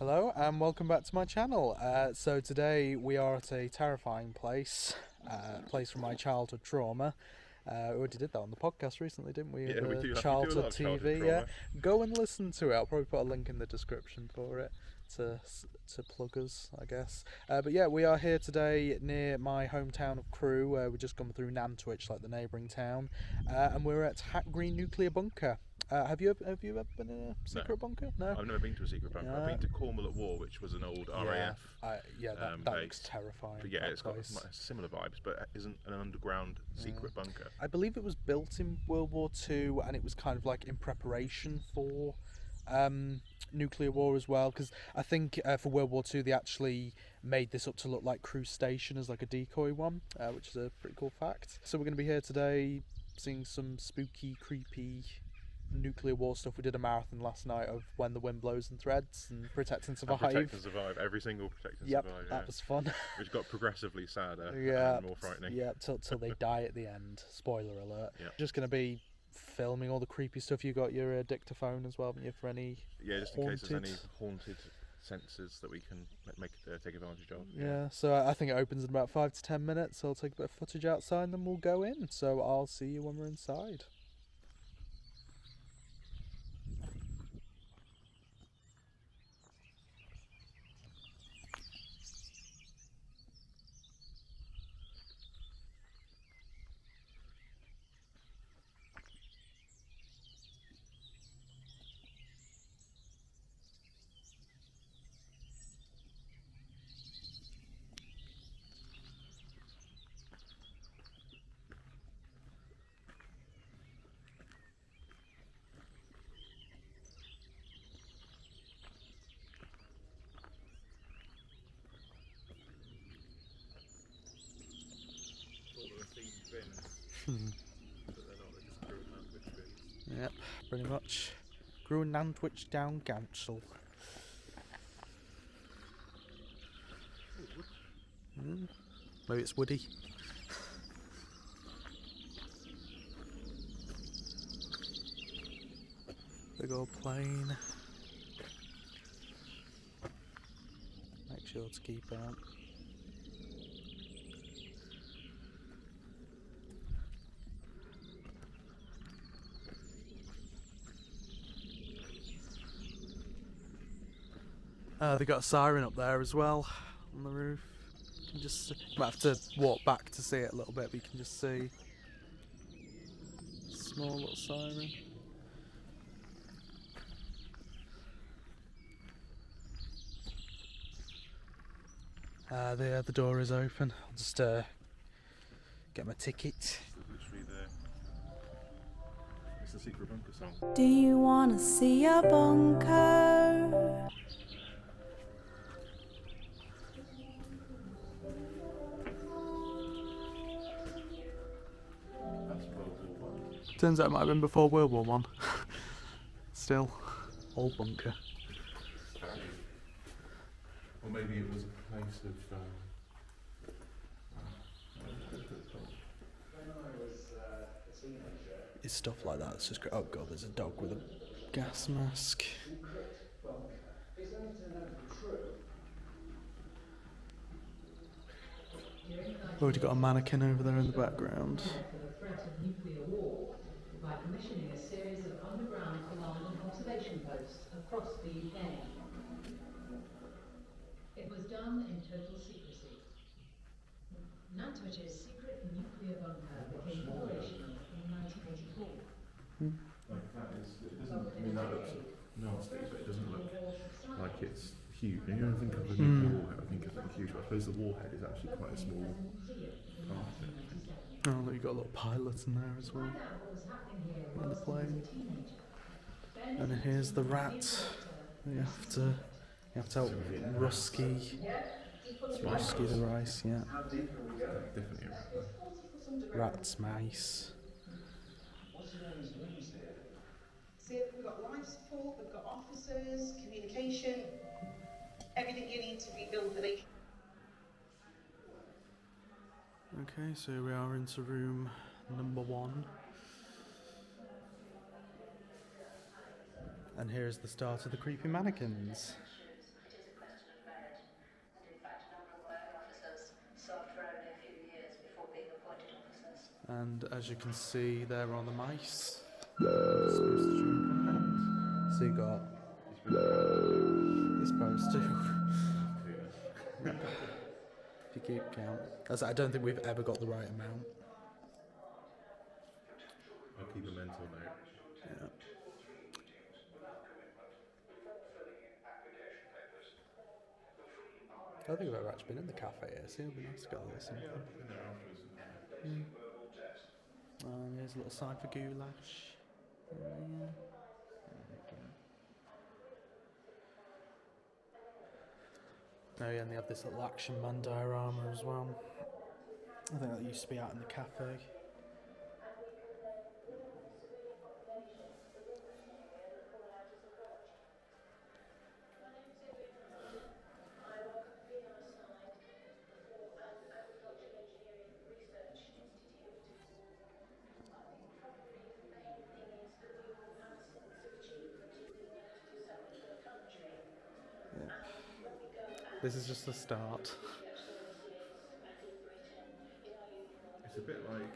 Hello and welcome back to my channel. So today we are at a terrifying place, place from my childhood trauma. We already did that on the podcast recently, didn't we? Yeah, we do. We do a Childhood lot of TV. childhood Yeah, trauma. go and listen to it. I'll probably put a link in the description for it to plug us, I guess. But yeah, we are here today near my hometown of Crewe. We've just gone through Nantwich, like the neighbouring town, and we're at Hat Green Nuclear Bunker. Have you ever been in a secret bunker? No. I've never been to a secret bunker. I've been to Cornwall at War, which was an old RAF. That base. looks terrifying. But yeah, that it's place. got similar vibes, but isn't an underground secret bunker. I believe it was built in World War II, and it was kind of like in preparation for nuclear war as well. Because I think for World War II, they actually made this up to look like Crewe Station as like a decoy one, which is a pretty cool fact. So we're going to be here today, seeing some spooky, creepy nuclear war stuff. We did a marathon last night of When the Wind Blows and Threads and Protect and Survive. Protect and Survive. Every single Protect and Survive. That was fun. Which got progressively sadder and more frightening. Yeah, till they die at the end. Spoiler alert. Yep. Just going to be filming all the creepy stuff. You got your dictaphone as well, haven't you, for any just in case there's any haunted senses that we can take advantage of. Yeah, so I think it opens in about 5 to 10 minutes. So I'll take a bit of footage outside and then we'll go in. So I'll see you when we're inside. Yep, pretty much. Crewe and Nantwich Down Council. Maybe it's woody. Big old plane. Make sure to keep out. They got a siren up there as well on the roof. You might have to walk back to see it a little bit, but you can just see a small little siren. The door is open. I'll just get my ticket. Literally there. It's the secret bunker song. Do you wanna see a bunker? Turns out it might have been before World War One. Still, old bunker. Or maybe it was a place of. It's stuff like that. It's just great. Oh god, there's a dog with a gas mask. Already got a mannequin over there in the background. By commissioning a series of underground command and observation posts across the UK. It was done in total secrecy. Nantwich's secret nuclear bunker became operational in 1984. That looks nasty, but it doesn't look like it's huge. And you don't think of the nuclear warhead, I think of something huge, but I suppose the warhead is actually quite a small part of it. Oh, look, you got a little pilot in there as well. On the plane. And here's the rat. You have to help Rusky the rice, yeah. Definitely a rat. Rats, mice. So we've got life support, we've got officers, communication, everything you need to rebuild the nation. Okay, so we are into room number 1. And here's the start of the creepy mannequins. And as you can see, there are the mice. They're supposed to jump on. So you got. You're supposed to. If you keep count. I don't think we've ever got the right amount. I'll keep a mental note. Yeah. I don't think I've ever actually been in the cafe here, so it'll be nice to go there something. Here's a little sign for goulash. Oh yeah, and they have this little Action Man diorama as well. I think that used to be out in the cafe. This is just the start. It's a bit like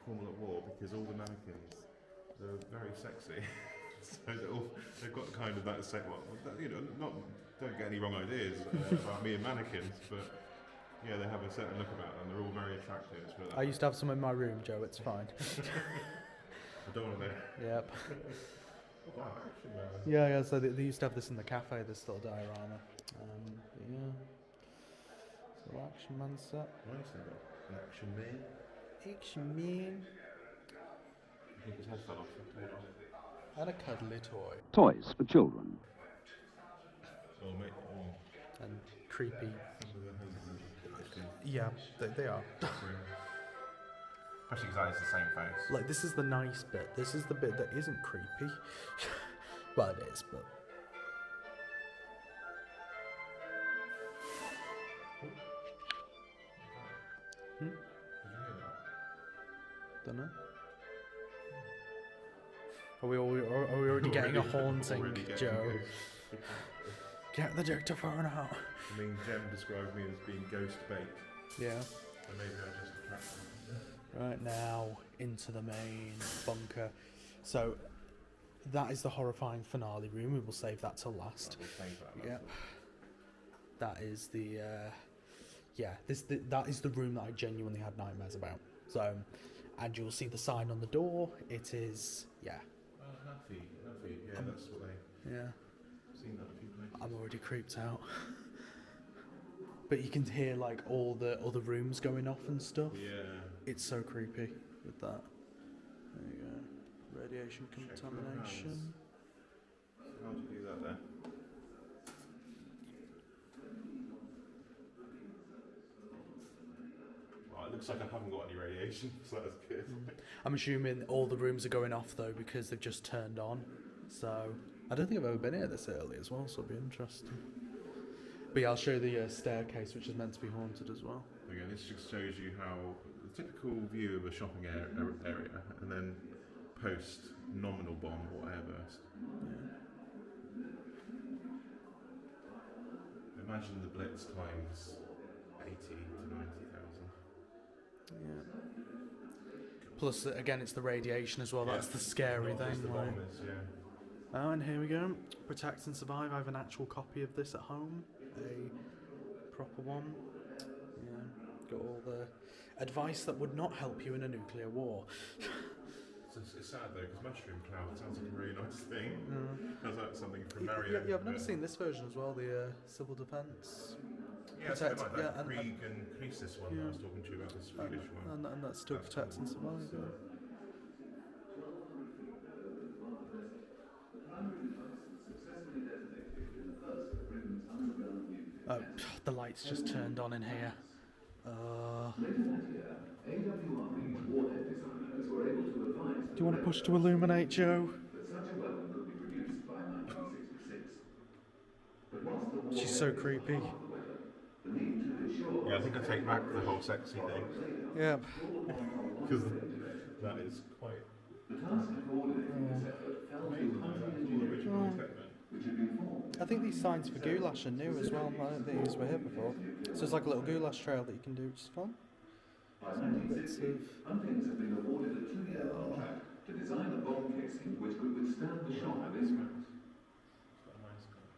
Formula War because all the mannequins, they're very sexy. So they've got kind of that set. Well, you know, don't get any wrong ideas about me and mannequins, but yeah, they have a certain look about them. They're all very attractive. I used to have some in my room, Joe. It's fine. I don't want to know. Yep. Wow, Action Man. Yeah. So they used to have this in the cafe. This little diorama. Yeah. So Action Man set. Nice, an Action Man. Action Man. I think his head fell off. And a cuddly toy. Toys for children. Oh, mate. Oh. And creepy. Some of the hands are Yeah, they are. Especially because that is the same face. Like, this is the nice bit. This is the bit that isn't creepy. Well, it is, but... Did you hear that? Dunno. Are we already getting a haunting, Already getting Joe? ghost. Get the dictaphone out. I mean, Jem described me as being ghost bait, Yeah. so maybe I just attracted him. Right now, into the main bunker. So, that is the horrifying finale room. We will save that till last. We'll save that. Yeah. That is the, that is the room that I genuinely had nightmares about. So, and you'll see the sign on the door. It is, yeah. Oh, Happy. Yeah, that's what they. Yeah. Seen that a few places. I'm already creeped out. But you can hear like all the other rooms going off and stuff. Yeah. It's so creepy with that. There you go. Radiation contamination. How do you do that there? Well, it looks like I haven't got any radiation, so that's good. I'm assuming all the rooms are going off though because they've just turned on. So I don't think I've ever been here this early as well, so it'll be interesting. But yeah, I'll show you the staircase, which is meant to be haunted as well. Again, this just shows you how the typical view of a shopping area, and then post nominal bomb or airburst. Imagine the Blitz times 80 to 90,000. Yeah. Plus, again, it's the radiation as well. Yeah. That's the scary Not just thing. the Like. bombers, yeah. Oh, and here we go. Protect and Survive. I have an actual copy of this at home. A proper one. Yeah. Got all the advice that would not help you in a nuclear war. It's sad though, because mushroom cloud sounds like a really nice thing. Sounds like something from Yeah, Mario. I've never seen this version as well, the civil defence. Yeah, it's a bit Protect- like that yeah, and- Krieg and Krisis one that I yeah. was talking to you about, the Swedish one. And that's still That's Protect cool. and Survive. So, Oh, the lights just turned on in here. Do you want to push to illuminate, Joe? She's so creepy. yeah, I think I take back the whole sexy thing, Yep. because that is quite amazing. All original equipment. I think these signs for goulash are new as well. I don't think these were here before. So it's like a little goulash trail that you can do, which is fun. By Some bits 1960, of Uncanny had been awarded a 2-year contract to design a bomb casing which could withstand the shock of impact. It's got a nice kind of,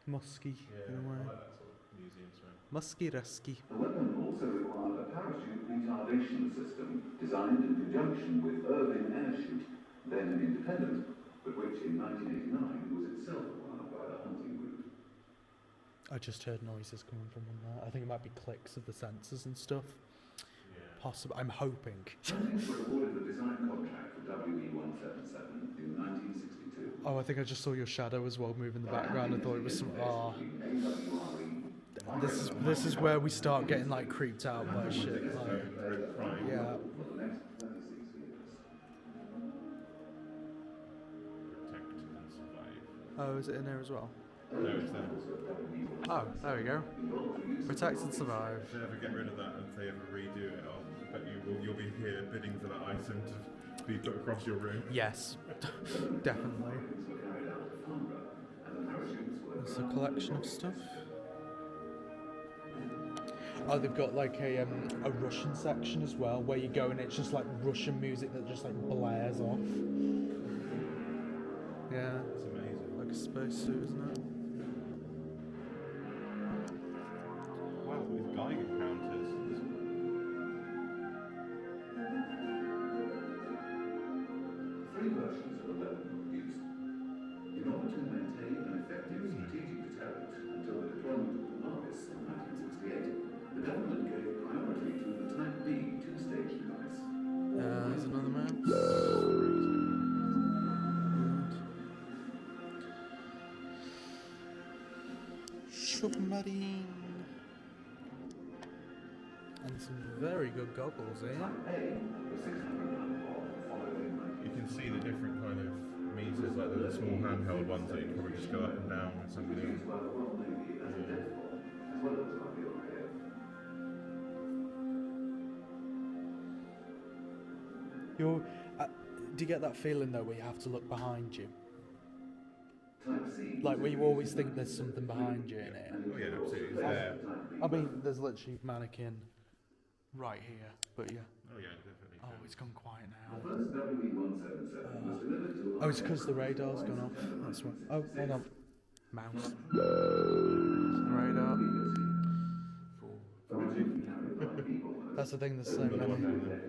musky in a way. I like that sort of museum smell. Musky rusky. The weapon also required a parachute retardation system designed in conjunction with Irving Air Chute, then an independent, but which in 1989 was itself acquired by the hunting group. I just heard noises coming from one there. I think it might be clicks of the sensors and stuff. Yeah. Possible. I'm hoping. Huntings were awarded the design contract for WE-177 in 1962. Oh, I think I just saw your shadow as well move in the background. I thought it was some. Ah, this is where we start getting like creeped out by shit. Like, yeah. For the next 36 years. Protect and survive. Oh, is it in there as well? No, it's there. Oh, there we go. Protect and survive. If they ever get rid of that and if they ever redo it, I bet you'll be here bidding for that item to be put across your room. Yes, definitely. It's a collection of stuff. Oh, they've got like a Russian section as well, where you go and it's just like Russian music that just like blares off. Yeah, It's amazing. like a spacesuit, isn't it? Wow, with Geiger counters. Three versions of the weapon were used. In order to maintain an effective strategic deterrent until the deployment of the Morse in 1968, the government gave priority to the Type B two-stage device. There's another mouse. Submarine. And some very good goggles here. You can see the different kind of meters, like the small handheld ones that you can probably just go up and down with somebody else. You're, do you get that feeling though where you have to look behind you? Like where you always think there's something behind you in it. Oh yeah, absolutely. It's there. I mean, there's literally a mannequin right here, but yeah. Oh yeah, definitely. Oh, it's gone quiet now. First WE-177 was delivered to Oh, it's because the radar's gone off. That's right. Oh, hold on. Mouse. Radar. That's the thing, there's so Another one many. down there.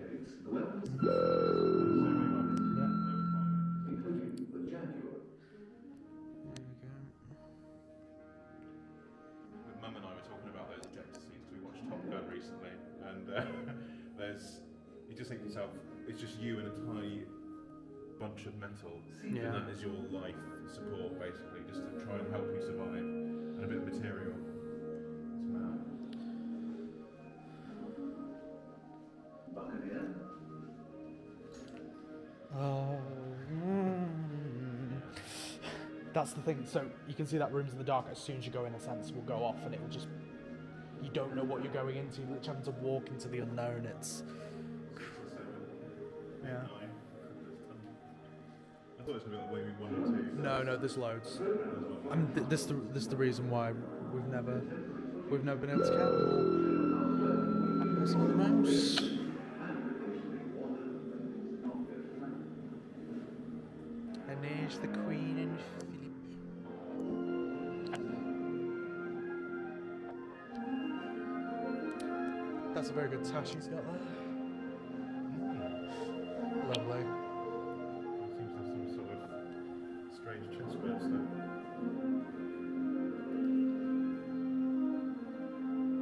including the Jaguar. There we go. With Mum and I were talking about those ejector seats. We watched Top Gun recently, and you just think to yourself, it's just you and a tiny bunch of metal, Yeah. and that is your life support basically, just to try and help you survive, and a bit of material. It's mad. Buccaneer. Oh. That's the thing. So you can see that room's in the dark. As soon as you go in, a sensor will go off, and it will just. You don't know what you're going into. You're literally having to walk into the unknown. It's. Yeah. I thought it was going to be like maybe 1 or 2. No, there's loads. I mean, this is the reason why we've never been able to count them all. There's another mouse. And there's the Queen and Philip. That's a very good tash he's got there. Lovely. Seems to have some sort of strange chest burst there.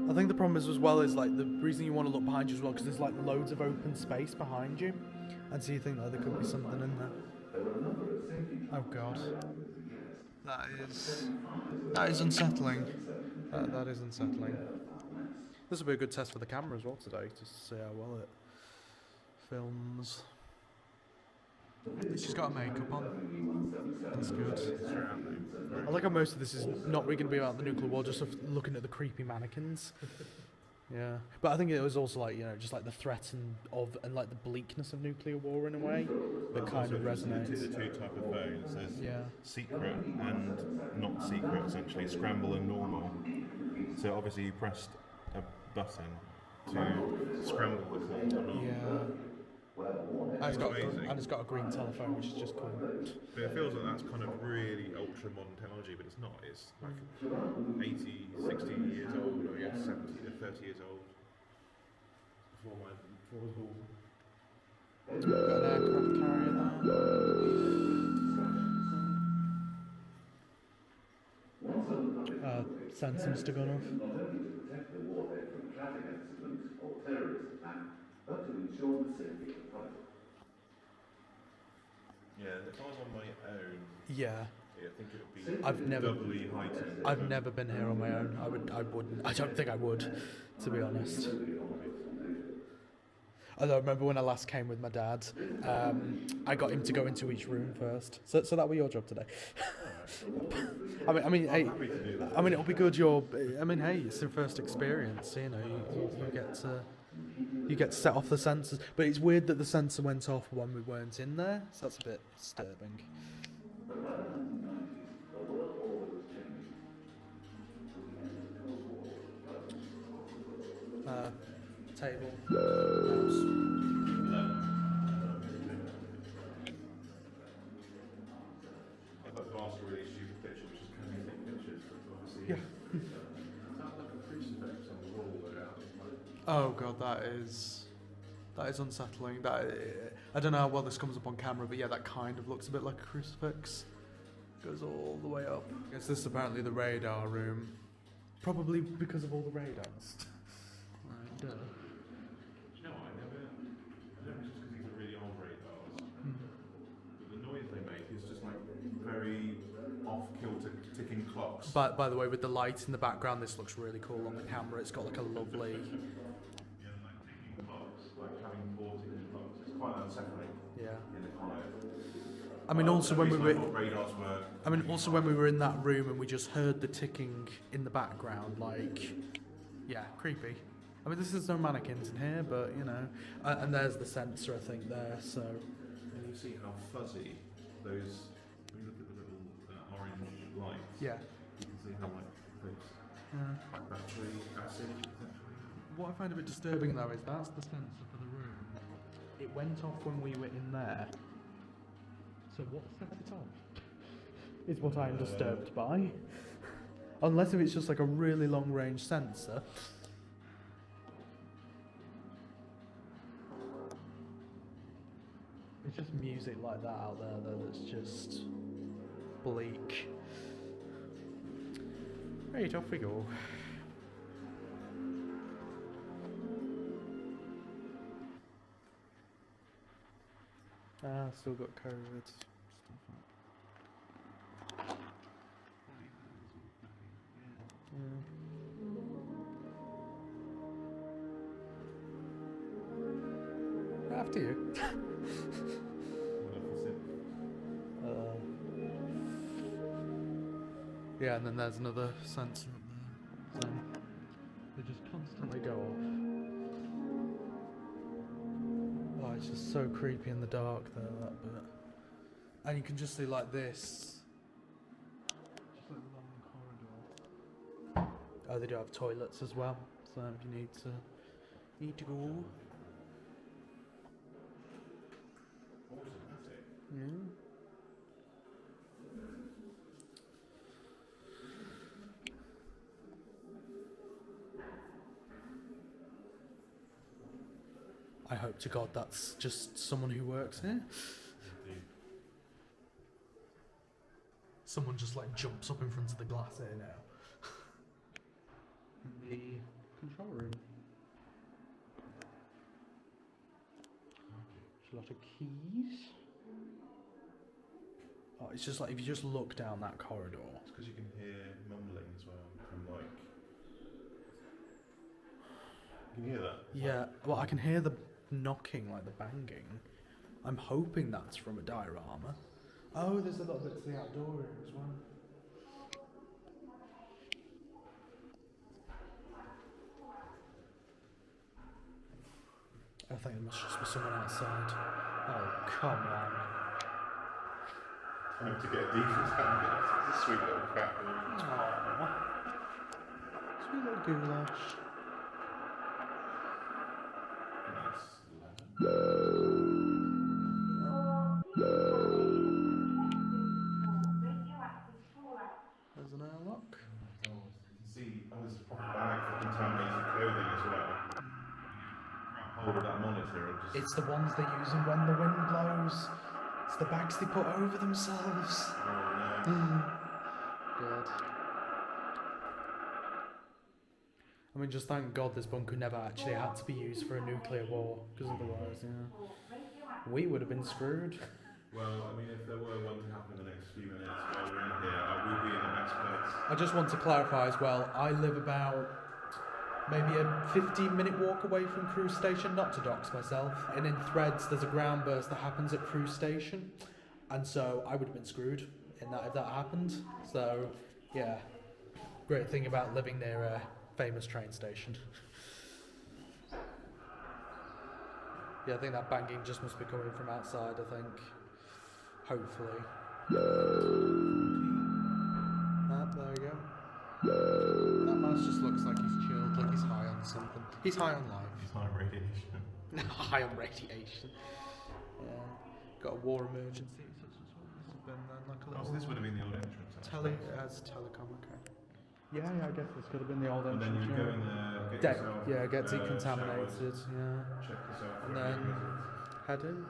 I think the problem is as well is like the reason you want to look behind you as well because there's like loads of open space behind you, and so you think like there could be something in there. Oh god, that is unsettling. That is unsettling. This will be a good test for the camera as well today, just to see how well it films. She's got her makeup on. That's good. I like how most of this is not really going to be about the nuclear war, just of looking at the creepy mannequins. Yeah, but I think it was also like just like the threat and like the bleakness of nuclear war in a way that kind of resonates. The two type of phones. There's Yeah. secret and not secret, essentially, scramble and normal. So obviously you pressed a button to scramble the corn or not. Yeah. Amazing. And it's got a green telephone, which is just cool. But it feels like that's kind of really ultra modern technology, but it's not. It's like 80, 60 years old, or I guess 70 to 30 years old. Before I was born. Got an aircraft carrier there. Sensor must have gone off. Not only to protect the warhead from traffic accidents or terrorist attack, but to ensure the safety of the product. Yeah, if I was on my own, Yeah. I think it would be doubly heightened. I've never been here on my own. I wouldn't. I don't think I would, to be honest. Although I remember when I last came with my dad, I got him to go into each room first. So that was your job today. Hey, I'm happy to do that. I mean, it'll be good. Hey, it's your first experience. You know, you get to set off the sensors. But it's weird that the sensor went off when we weren't in there. So that's a bit disturbing. Table. Mouse. I thought the last really stupid picture, which is can you take pictures? Obviously, Yeah. That like a crucifix on the wall there. Oh god, that is unsettling. I don't know how well this comes up on camera, but yeah, that kind of looks a bit like a crucifix. Goes all the way up. I guess this is apparently the radar room. Probably because of all the radars. Right, Do you know what? I don't know if it's just because these are really old radars, but the noise they make is just like very off-kilter ticking clocks. By the way, with the light in the background, this looks really cool on the camera. It's got like a lovely. Yeah, like ticking clocks, like having 4 ticking clocks. It's quite unsettling Yeah. in the quiet. I mean, also when we were. Radars were. I mean, also when we were in that room and we just heard the ticking in the background, like, yeah, creepy. I mean, there's no mannequins in here, but you know, and there's the sensor, I think, there. So. And you see how fuzzy those. When you look at the little orange lights. Yeah. You can see how like those battery acid. What I find a bit disturbing though is that's the sensor for the room. It went off when we were in there. So what set it off? Is what I'm disturbed by. Unless if it's just like a really long range sensor. It's just music like that out there though that's just bleak. Right, off we go. Still got COVID. After you. Yeah, and then there's another sensor up there. So they just constantly go off. Oh, it's just so creepy in the dark there, that bit. And you can just see like this. Just like a long corridor. Oh, they do have toilets as well, so if you need to go. Yeah. I hope to God that's just someone who works here. Someone just like jumps up in front of the glass here now. In the control room. There's a lot of keys. Oh, it's just like if you just look down that corridor. It's because you can hear mumbling as well from like. Can you hear that? Yeah, well, I can hear the knocking, like the banging. I'm hoping that's from a diorama. Oh, there's a little bit to the outdoor room as well. I think it must just be someone outside. Oh, come on. Time to get a decent sound. It's a sweet little cat. Aww. Sweet little goulash. There's an airlock. You can see, oh, there's a proper bag for contaminated clothing as well. Grab hold of that monitor and just... It's the ones they're using when the wind blows. It's the bags they put over themselves. Oh, no. Good. I mean, just thank God this bunker never actually had to be used for a nuclear war, because otherwise, we would have been screwed. Well, I mean, if there were one to happen in the next few minutes while we're in here, I will be in the best place. I just want to clarify as well, I live about maybe a 15-minute walk away from Cruise Station, not to dox myself, and in Threads there's a ground burst that happens at Cruise Station, and so I would have been screwed in that if that happened. So, yeah, great thing about living near a famous train station. Yeah, I think that banging just must be coming from outside, I think. Hopefully. There you go. That mouse just looks like he's chilled, like he's high on something. He's high on life. It's high radiation. High on radiation. Yeah. Got a war emergency. This has been like a Oh, little so this would have been the old entrance. it has telecom, okay. Yeah, I guess this could have been the old And entrance. then you go in there, get yourself... get decontaminated, showered, check yourself for and any then hazards. head in.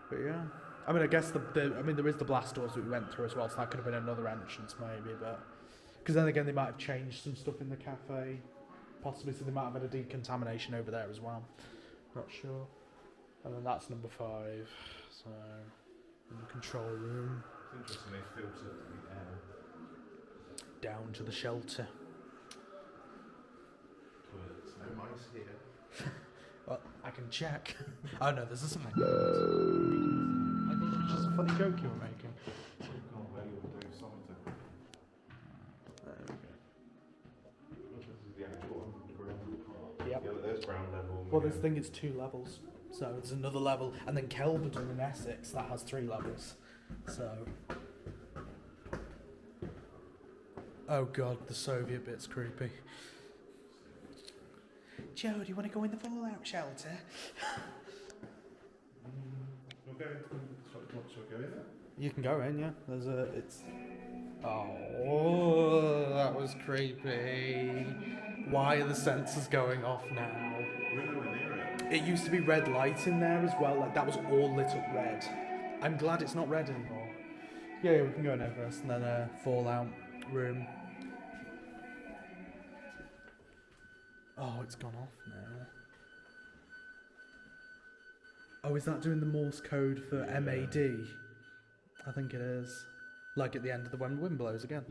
But yeah. I mean, I guess there is the blast doors that we went through as well, so that could have been another entrance maybe, but... Because then again, they might have changed some stuff in the cafe, possibly, so they might have had a decontamination over there as well. Not sure. And then that's number 5, so... in the control room. It's interesting, they filter the air. Down to the shelter. Toilets, no mice here. Well, I can check. Oh no, there's a sign. I think it was just a funny joke you were making. You can't play your dosimeter. There we go. This is the actual underground part. Yep. Yeah, there's ground level. Well, this thing is 2 levels. So it's another level. And then Kelvedon in Essex, that has 3 levels. So... Oh god, the Soviet bit's creepy. Joe, do you want to go in the fallout shelter? We'll go. Shall we go in there? You can go in, yeah. There's a... it's... Oh, that was creepy. Why are the sensors going off now? We're nowhere near it. It used to be red light in there as well, like that was all lit up red. I'm glad it's not red anymore. Yeah, we can go in there first, and then fallout room. Oh, it's gone off now. Oh, is that doing the Morse code for MAD? I think it is. Like at the end of the when wind blows again.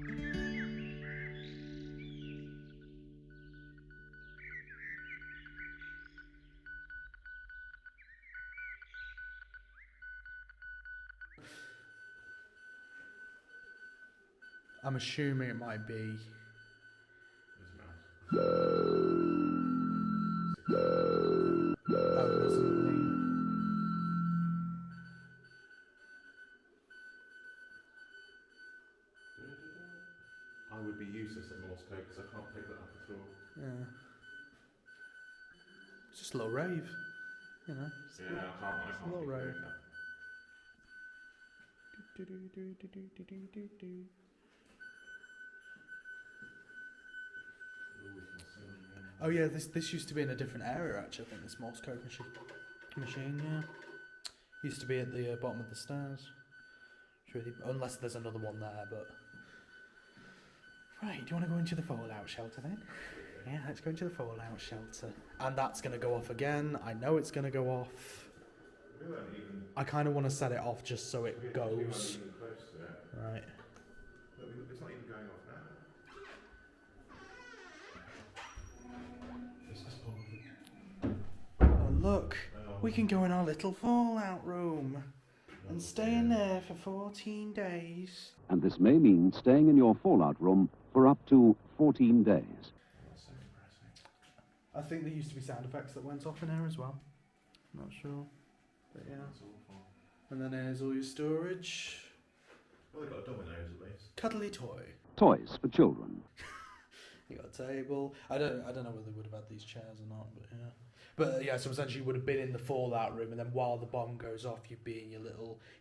I'm assuming it might be. Oh, there's something. I would be useless at Morse code because I can't pick that up at all. Yeah. It's just a little rave, you know. Yeah, I can't little pick rave. that. Oh yeah, this used to be in a different area actually. I think this Morse code machine, yeah, used to be at the bottom of the stairs. Really, unless there's another one there, but right. Do you want to go into the fallout shelter then? Yeah, let's go into the fallout shelter, and that's gonna go off again. I know it's gonna go off. We weren't even. I kind of want to set it off just so it We weren't goes. even close to it. Right. Look, it's not even going off now. This is Oh look, we can go in our little fallout room and stay in there for 14 days. And this may mean staying in your fallout room for up to 14 days. That's so depressing. I think there used to be sound effects that went off in here as well. Not sure, but yeah. That's awful. And then there's all your storage. Well, they've got a Domino's at least. Cuddly toy. Toys for children. You got a table. I don't know whether they would have had these chairs or not, but yeah. But yeah, so essentially you would have been in the fallout room, and then while the bomb goes off, you'd be in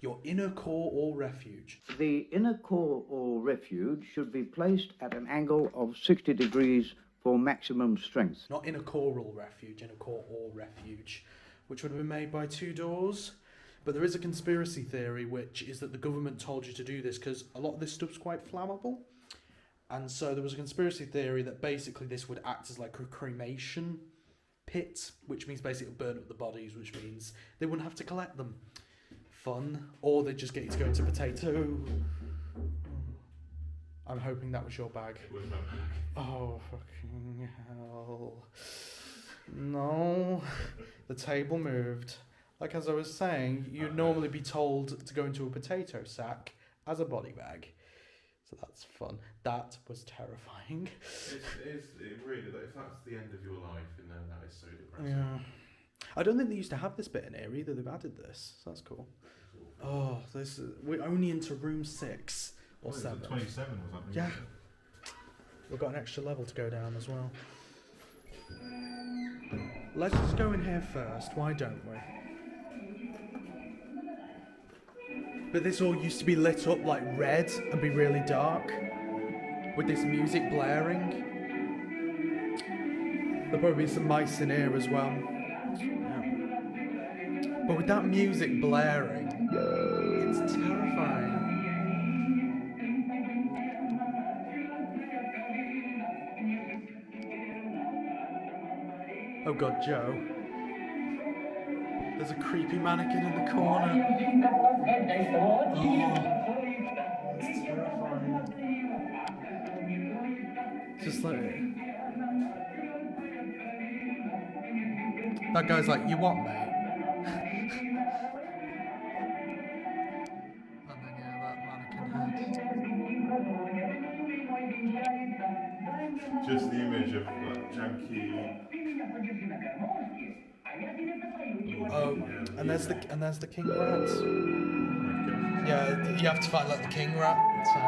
your inner core or refuge. The inner core or refuge should be placed at an angle of 60 degrees for maximum strength. Not inner coral refuge, inner core or refuge, which would have been made by two doors. But there is a conspiracy theory, which is that the government told you to do this because a lot of this stuff's quite flammable. And so there was a conspiracy theory that basically this would act as like a cremation pit, which means basically burn up the bodies, which means they wouldn't have to collect them. Fun. Or they'd just get you to go into potato. I'm hoping that was your bag. It was my bag. Oh, fucking hell. No. The table moved. Like as I was saying, you'd normally be told to go into a potato sack as a body bag. So that's fun. That was terrifying. It really, if that's the end of your life, then that is so depressing. Yeah. I don't think they used to have this bit in here either. They've added this. So that's cool. Oh, we're only into room 6 or 7. 27 was that? Yeah. We've got an extra level to go down as well. Let's just go in here first. Why don't we? But this all used to be lit up like red and be really dark, with this music blaring. There'll probably be some mice in here as well. Yeah. But with that music blaring, it's terrifying. Oh god, Joe. There's a creepy mannequin in the corner. Oh, that's terrifying. Just like... That guy's like, you what, mate? And then, yeah, that mannequin head. Just the image of that janky. Oh, and there's the king rat. Yeah, you have to find like the king rat. So.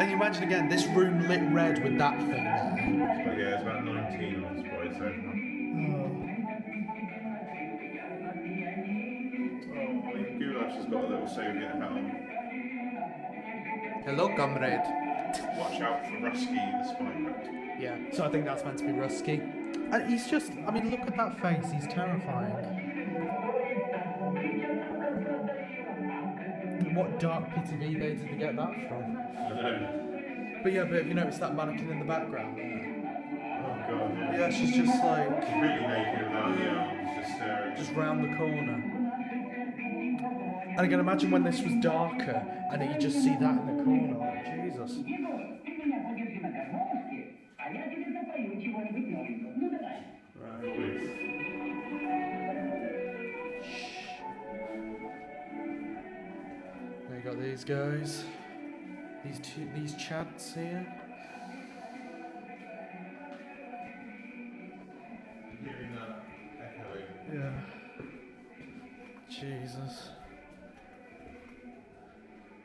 And you imagine again this room lit red with that thing there. But yeah, it's about 19 on display so far. Oh, Goulash has got a little Soviet hat on. Hello, comrade. Watch out for Rusky the spy rat. Yeah, so I think that's meant to be Rusky. And he's just, I mean, look at that face, he's terrifying. What dark pit of eBay did they get that from? I know. But yeah, but have you noticed that mannequin in the background there? Oh god, yeah. Yeah, she's just like, Completely naked without the arms, just staring. just round the corner. And again, imagine when this was darker and you just see that in the corner, like, Jesus. There you got these guys. These chads here. Hearing that echoing. Yeah. Jesus.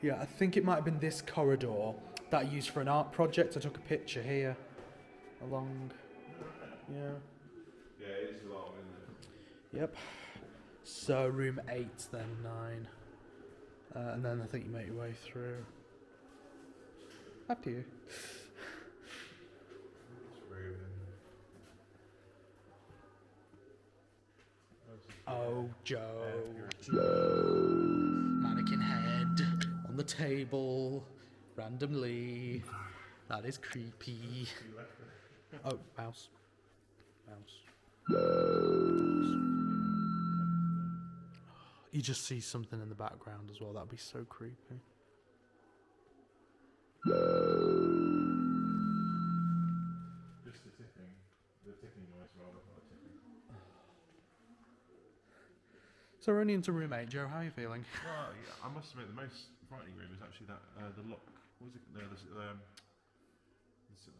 Yeah, I think it might have been this corridor that I used for an art project. I took a picture here. Along. Yeah. Yeah, it is long, isn't it? Yep. So room 8, then 9. And then I think you make your way through. Up to you. It's rude. Oh, Joe. Mannequin head on the table. Randomly. That is creepy. Oh, mouse. Mouse. You just see something in the background as well. That'd be so creepy. Just the ticking noise rather than the ticking. So we're only into room 8, Joe. How are you feeling? Well, yeah, I must admit the most frightening room is actually that the lock. What was it? No,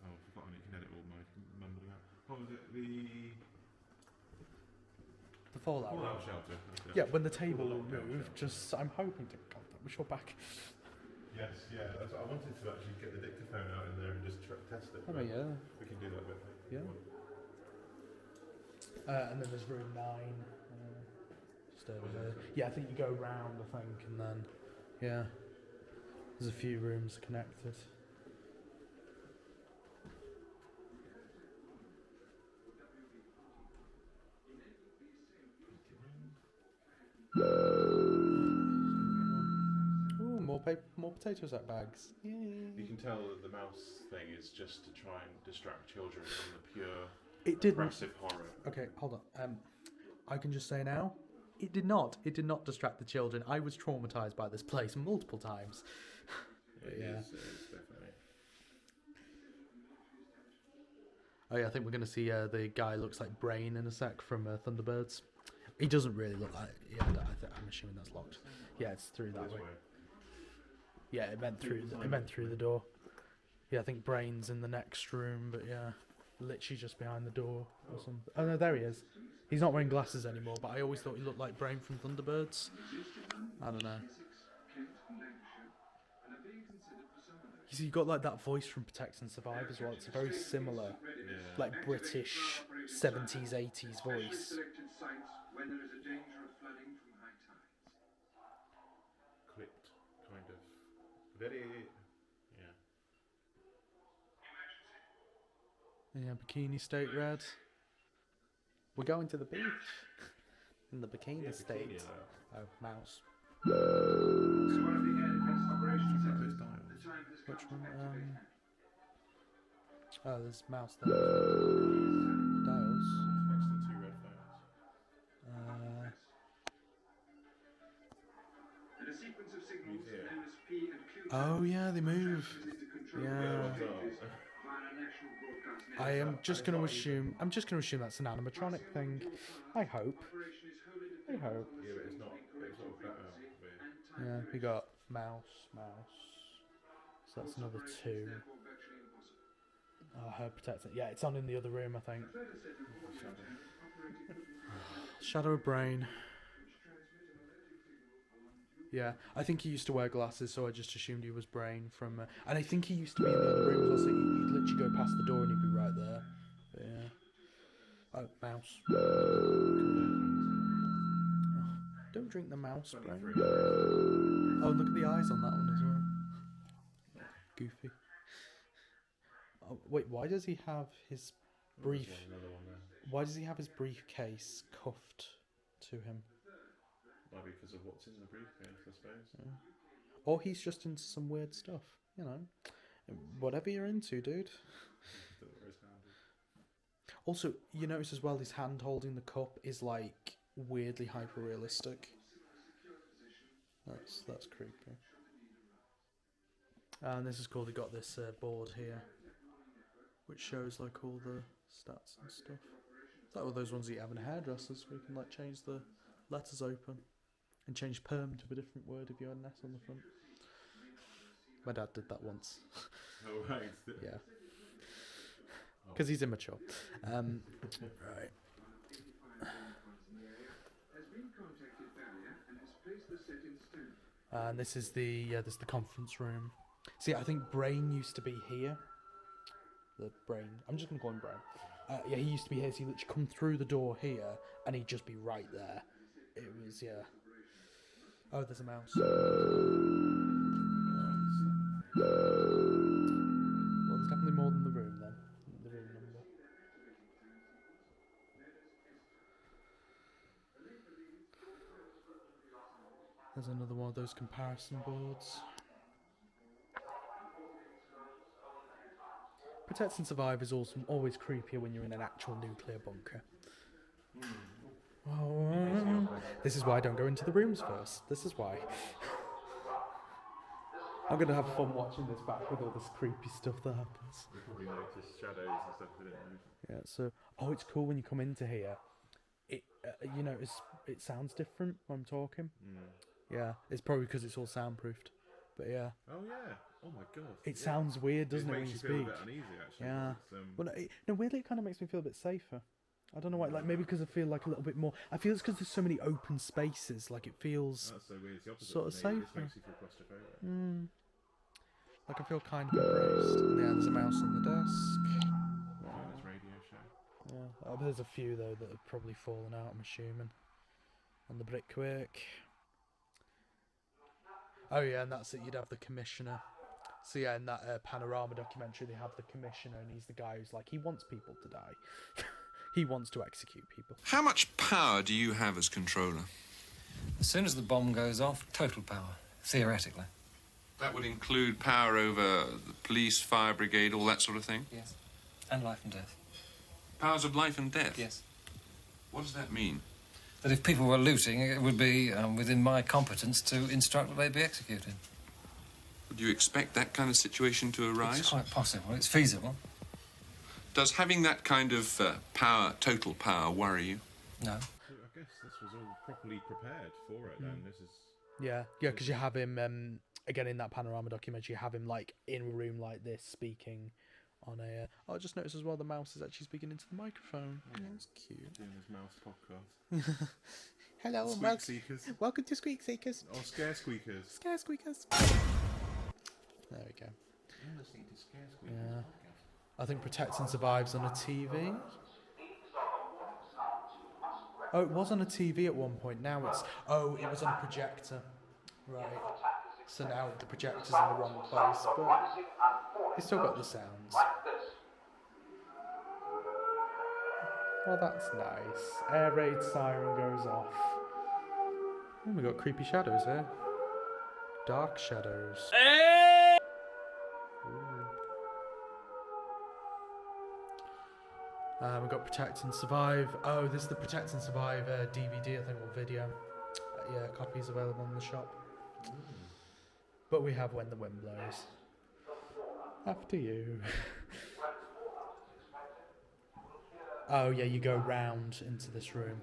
I've forgotten it. You can edit all my mumbling out. What was it? The Fallout. fallout shelter. Okay. Yeah, when the table Fallout moved, shelter. I'm hoping to. God, that was your back. Yes, yeah. That's what I wanted to actually get the dictaphone out in there and just test it. Oh but yeah. We can do that bit. Yeah. And then there's room 9. Just over there. Yeah, I think you go round, I think, and then yeah, there's a few rooms connected. Ooh, more potato sack bags. Yay. You can tell that the mouse thing is just to try and distract children from the pure It didn't. aggressive horror. Okay, hold on. I can just say now, it did not. It did not distract the children. I was traumatized by this place multiple times. It yeah. is definitely. Oh yeah, I think we're going to see the guy looks like Brain in a sec from Thunderbirds. He doesn't really look like. Yeah, I'm assuming that's locked. Yeah, it's through that way. Yeah, it meant through the door. Yeah, I think Brain's in the next room, but yeah, literally just behind the door or something. Oh no, there he is. He's not wearing glasses anymore, but I always thought he looked like Brain from Thunderbirds. I don't know. You see, you got like that voice from Protect and Survive as well. It's a very similar, like British 70s, 80s voice. Clipped, kind of. Very, yeah. Yeah, bikini state red. We're going to the beach. In the bikini state. Bikini, oh, mouse. Which one? Oh, there's mouse there. Dials. Next to the 2 red phones. Oh yeah, they move. Yeah. I am just going to assume. I'm just going to assume that's an animatronic thing. I hope. Yeah, but it's not. It's all better. Yeah, we got mouse. So that's another 2. Oh, her protector. Yeah, it's on in the other room, I think. Shadow of Brain. Yeah, I think he used to wear glasses, so I just assumed he was Brain from... and I think he used to be in the other room as well, so he'd literally go past the door and he'd be right there. But yeah. Oh, mouse. Oh, don't drink the mouse, Brain. Oh, look at the eyes on that one as well. Goofy. Oh, wait, why does he have his Why does he have his briefcase cuffed to him? Maybe because of what's in the briefcase, I suppose. Yeah. Or he's just into some weird stuff, you know. Whatever you're into, dude. Also, you notice as well his hand holding the cup is like weirdly hyper realistic. That's creepy. And this is cool, they got this board here which shows like all the stats and stuff. It's like all those ones that you have in hairdressers where you can like change the letters open and change perm to a different word if you had an S on the front. My dad did that once. Oh right. Yeah. Because he's immature. Right. And this is the conference room. See, I think Brain used to be here. The Brain. I'm just gonna call him Brain. Yeah, he used to be here. So he literally come through the door here, and he'd just be right there. It was Oh, there's a mouse. Well, there's definitely more than the room then. The room number. There's another one of those comparison boards. Protect and Survive is also always creepier when you're in an actual nuclear bunker. This is why I don't go into the rooms first. This is why. I'm going to have fun watching this back with all this creepy stuff that happens. You probably noticed shadows and stuff, didn't you? Yeah, so... Oh, it's cool when you come into here. It, you know, it sounds different when I'm talking. Yeah, it's probably because it's all soundproofed. But yeah. Oh yeah. Oh my god. It sounds weird, doesn't it, when makes you you speak? feel a bit uneasy, actually. Yeah. It's, Well, no, weirdly, it kind of makes me feel a bit safer. I don't know why. Like maybe because I feel like a little bit more. I feel it's because there's so many open spaces. Like it feels that's so weird. It's the opposite sort of for me. It safer. makes you feel claustrophobic. Like I feel kind of embraced. And yeah, there's a mouse on the desk. His radio show. Yeah, there's a few though that have probably fallen out, I'm assuming. On the brickwork. Oh yeah, and that's it. You'd have the commissioner. So yeah, in that Panorama documentary, they have the commissioner, and he's the guy who's like, he wants people to die. He wants to execute people. How much power do you have as controller? As soon as the bomb goes off, total power, theoretically. That would include power over the police, fire brigade, all that sort of thing? Yes. And life and death. Powers of life and death? Yes. What does that mean? That if people were looting, it would be within my competence to instruct that they be executed. Would you expect that kind of situation to arise? It's quite possible. It's feasible. Does having that kind of power, total power, worry you? No. I guess this was all properly prepared for it then. This is... Yeah, because you have him, again, in that Panorama documentary, you have him, like, in a room like this, speaking on a... I just noticed as well the mouse is actually speaking into the microphone. Yeah, that's cute. Doing his mouse podcast. Hello, and Squeak Seekers. welcome to Squeak Seekers. Or Scare Squeakers. Scare Squeakers. There we go. You're listening to Scare Squeakers Yeah. podcast. I think Protect and Survive's on a TV. Oh, it was on a TV at one point. Now it's... Oh, it was on a projector. Right. So now the projector's in the wrong place, but it's still got the sounds. Oh, that's nice. Air raid siren goes off. Oh, we got creepy shadows here. Dark shadows. We've got Protect and Survive. Oh, this is the Protect and Survive DVD, I think, or video. Yeah, copies available in the shop. But we have When the Wind Blows. After you. Oh, yeah, you go round into this room.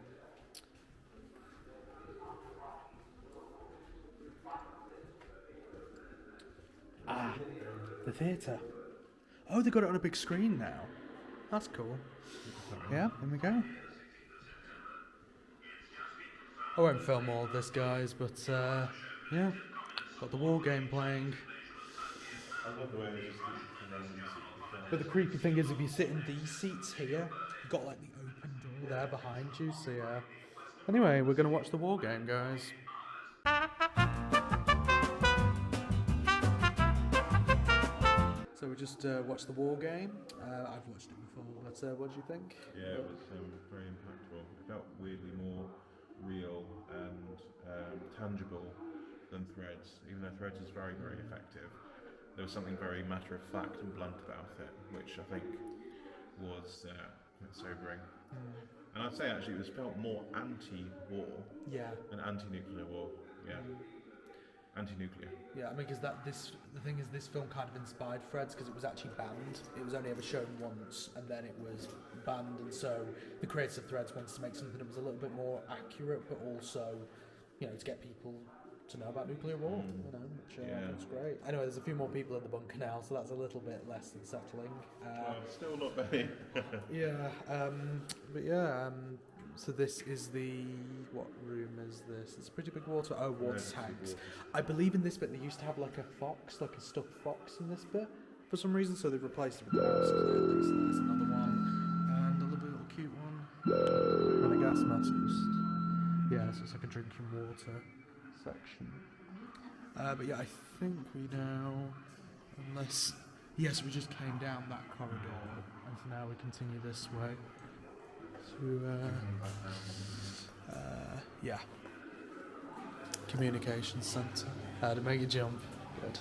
Ah, the theatre. Oh, they got it on a big screen now. That's cool. Yeah, here we go. I won't film all of this, guys, but yeah, got the war game playing. I love the way they just keep running these seats. But the creepy thing is, if you sit in these seats here, you've got like the open door there behind you, so yeah. Anyway, we're gonna watch the war game, guys. So we just watched the war game. I've watched it before, but what do you think? Yeah, it was very impactful. It felt weirdly more real and tangible than Threads, even though Threads is very, very effective. There was something very matter-of-fact and blunt about it, which I think was sobering. And I'd say actually it felt more anti-war than anti-nuclear war. Yeah. Anti-nuclear. Yeah, I mean, because the thing is, this film kind of inspired Threads because it was actually banned. It was only ever shown once, and then it was banned, and so the creators of Threads wanted to make something that was a little bit more accurate, but also, you know, to get people to know about nuclear war. You know, which it's great. Anyway, there's a few more people in the bunker now, so that's a little bit less unsettling. Still not many. But yeah. So this is what room is this? It's a pretty big water tanks. I believe in this bit they used to have like a fox, like a stuffed fox in this bit for some reason, so they've replaced it with the mouse clearly. So there's another one, and a little cute one, and a gas mask. Yeah, so it's like a drinking water section. But yeah, I think we now, yes, we just came down that corridor, and so now we continue this way. Yeah. Communications centre. How to make a jump. Good.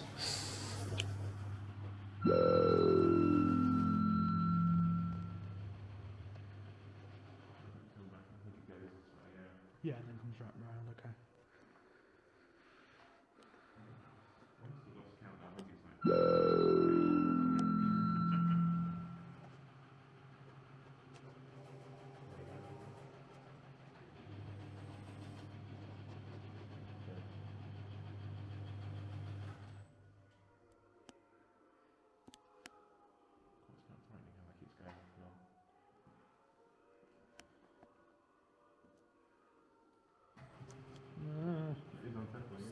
Yeah, and then comes right round, okay.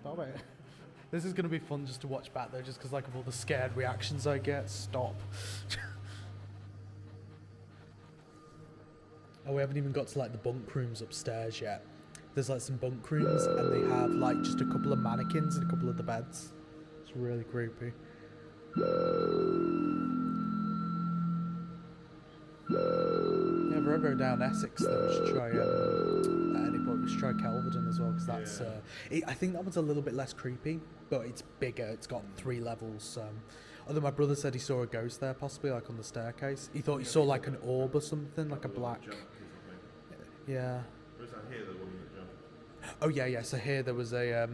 Stop it. This is going to be fun just to watch back though, just because like of all the scared reactions I get. Stop. Oh, we haven't even got to like the bunk rooms upstairs yet. There's like some bunk rooms and they have like just a couple of mannequins in a couple of the beds. It's really creepy. Yeah, if we're ever down Essex, then we should try at any point we should try Kelvedon as well, because that's I think that one's a little bit less creepy, but it's bigger. It's got 3 levels. Although my brother said he saw a ghost there, possibly like on the staircase. He thought he saw like an orb or something, like a black. Yeah. Was that here the woman that jumped? Oh yeah. So here there was a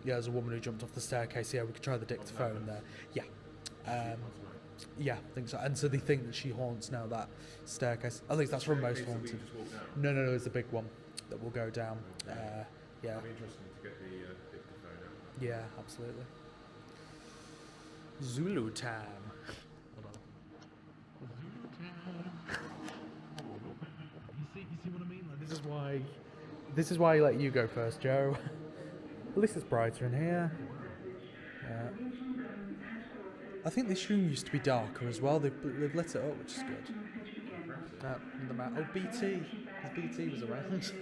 there's a woman who jumped off the staircase. Yeah, we could try the dictaphone there. Yeah. Yeah, I think so. And so they think that she haunts now that staircase. At least that's where most haunted. No, it's a big one that will go down. Yeah. It'd be interesting to get the dictaphone out. Yeah, absolutely. Zulu time. Hold on. You see what I mean? Like, this is why I let you go first, Joe. At least it's brighter in here. I think this room used to be darker as well. They've lit it up, which is good. Oh, BT. Because BT was around.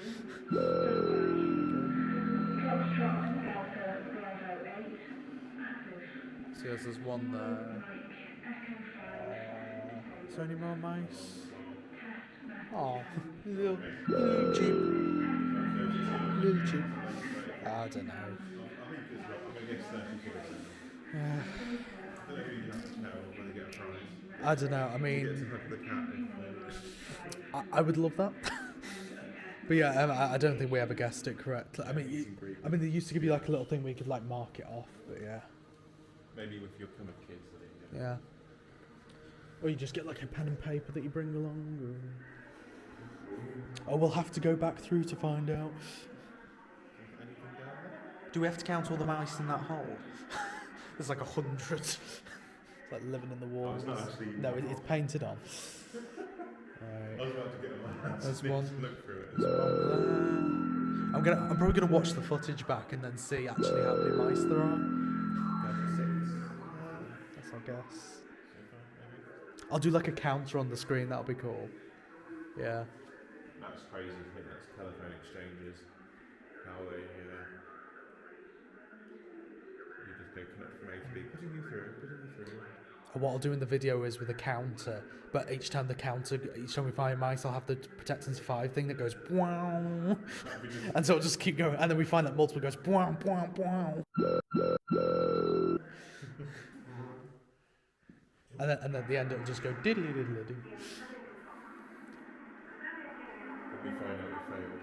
So there's one there. Is there any more mice? Oh, little cheap. Little cheap. I don't know. I don't know. I mean, I would love that. But yeah, I don't think we ever guessed it correctly. I mean, there used to give you like a little thing where you could like mark it off. But yeah. Maybe with your kind of kids. Yeah. Or you just get like a pen and paper that you bring along. Or we'll have to go back through to find out. Do we have to count all the mice in that hole? There's like 100. It's like living in the walls. No, it's painted on. Right. I was about to get on There's one. Look through it. I'm probably gonna watch the footage back and then see actually how many mice there are. That's I guess. I'll do like a counter on the screen. That'll be cool. Yeah. That's crazy. I think that's telephone exchanges. How they you just go connect from A to B, putting you through. What I'll do in the video is with a counter, but each time we find mice, I'll have the Protect and Survive thing that goes wow, and so it'll just keep going, and then we find that multiple goes wow, wow, wow. And then at the end it'll just go diddly diddly doo. We find out we failed.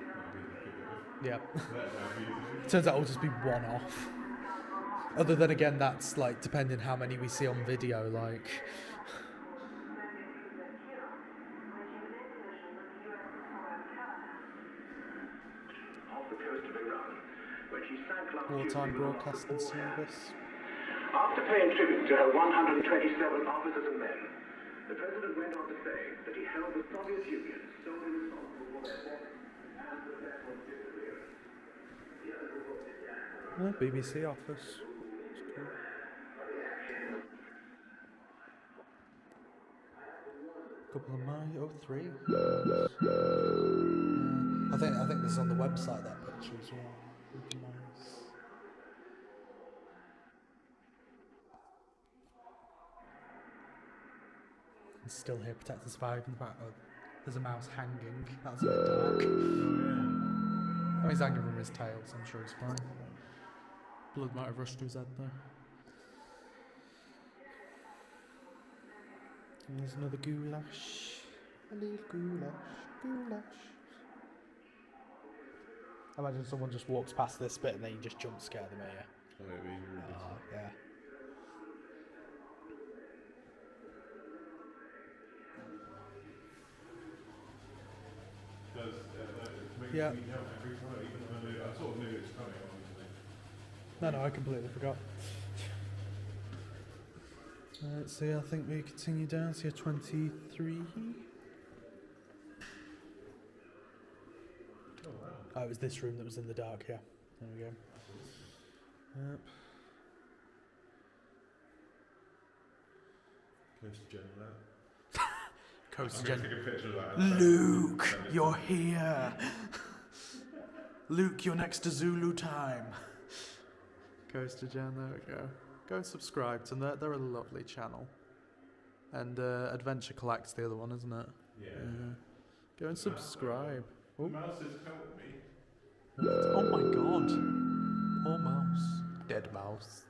Yeah. Turns out it'll just be one off. Other than again, that's like depending how many we see on video, like. Wartime broadcasting service. After paying tribute to her 127 officers and men, the president went on to say that he held the Soviet Union solely responsible for their death and the death of disappearance. BBC office. Couple of mice. Oh, 3. I think this is on the website, that picture as well. Nice. And still here, Protect and Survive in the back. Oh, there's a mouse hanging. That's a bit dark. I mean, he's hanging from his tail, so I'm sure he's fine. Blood might have rushed to his head though. And there's another goulash. A little goulash. I imagine someone just walks past this bit and then you just jump scare them here. Oh, it'd be really yeah. Yeah. I sort of knew it was coming, obviously. No, I completely forgot. Let's see, I think we continue down to 23. Oh, it was this room that was in the dark, yeah. There we go. Yep. Coast General. Coast I'm going to Gen. take a picture of that. Luke, you're here. Luke, you're next to Zulu time. Coaster Gen, there we go. Go and subscribe to them. They're a lovely channel. And Adventure Collect's the other one, isn't it? Yeah. Go and subscribe. Oh. Mouse has helped me. Oh my god. Poor mouse. Dead mouse.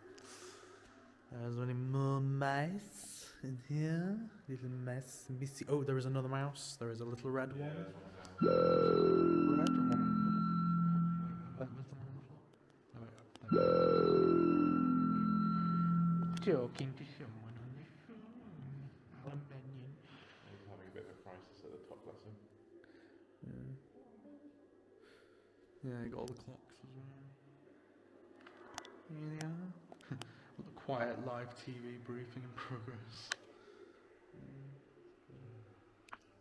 There's any more mice in here? Little mice. Missy. Oh, there is another mouse. There is a little red one. Red one. Talking to someone on the phone. Companion. He's having a bit of a crisis at the top, bless him. Yeah, you got all the clocks as well. Here they are. The quiet live TV briefing in progress.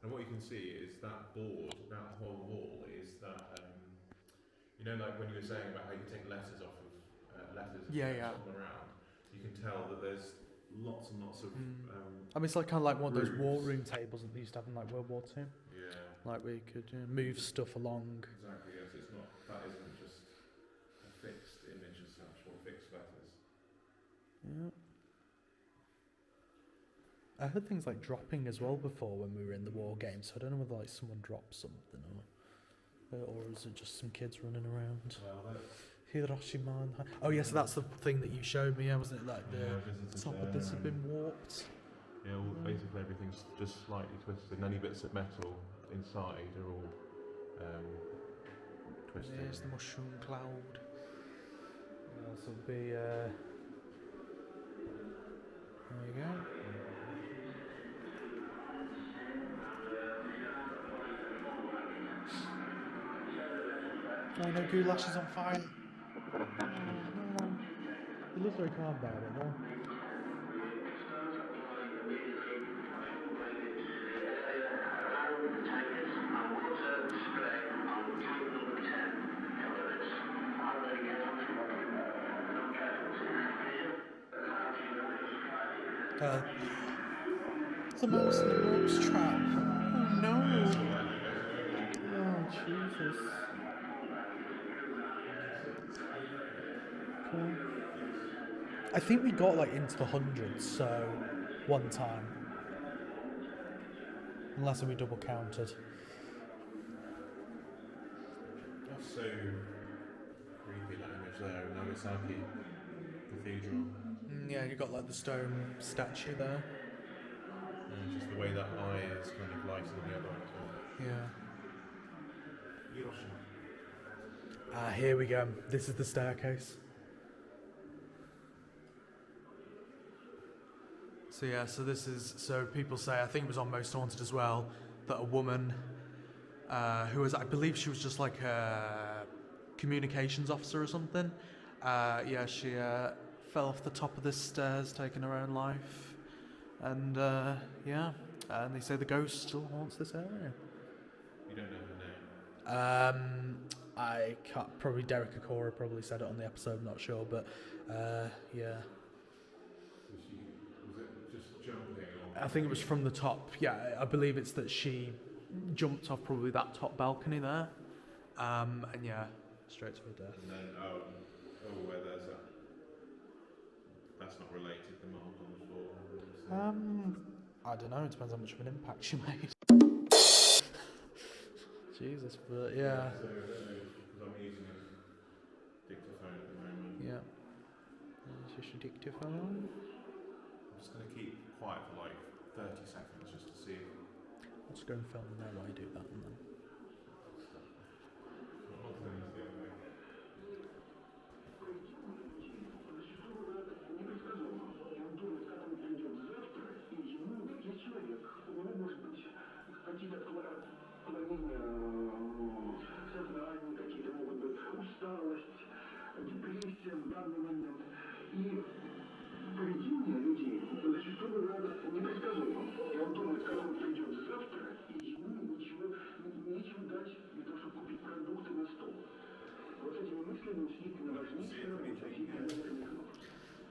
And what you can see is that board, that whole wall, is that, you know, like when you were saying about how you take letters off of letters and swap them around, you can tell that there's lots and lots of. I mean, it's like kind of like one of those war room tables that they used to have in like World War II. Yeah. Like where you could move stuff along. Exactly. Yes, it's not. That isn't just a fixed image as such, or fixed letters. Yeah. I heard things like dropping as well before when we were in the war game, so I don't know whether like someone dropped something or is it just some kids running around. Well, Hiroshima. Oh yes, that's the thing that you showed me, wasn't it? Like the top of this had been warped. Yeah, well, basically everything's just slightly twisted, and any bits of metal inside are all twisted. There's the mushroom cloud. This will be. There you go. Oh no, Goulash is on fire. He looks very calm about it, though. It's a mouse in a Morse trap. Oh no. Oh Jesus. Cool. I think we got like into the hundreds, so one time. Unless we double counted. That's so creepy, that image there, Nagasaki Cathedral. Yeah, you got like the stone statue there. And just the way that eye is kind of lighting the other one. Yeah. Hiroshima. Here we go. This is the staircase. So yeah, so people say, I think it was on Most Haunted as well, that a woman who was, I believe she was just like a communications officer or something. She fell off the top of the stairs, taking her own life. And and they say the ghost still haunts this area. You don't know her name? I can't, probably Derek Okora probably said it on the episode, I'm not sure, but yeah. Was it just jumping? Or I think it was from the top. Yeah, I believe it's that she jumped off probably that top balcony there, and yeah, straight to her death. And then where there's that. That's not related. The mark on the floor. I don't know. It depends how much of an impact she made. Jesus, but yeah. So I don't know, because I'm using a dictaphone at the moment. Yeah. There's your dictaphone. I'm just going to keep quiet for like 30 seconds just to see. I'll just go and film there while you do that, and then.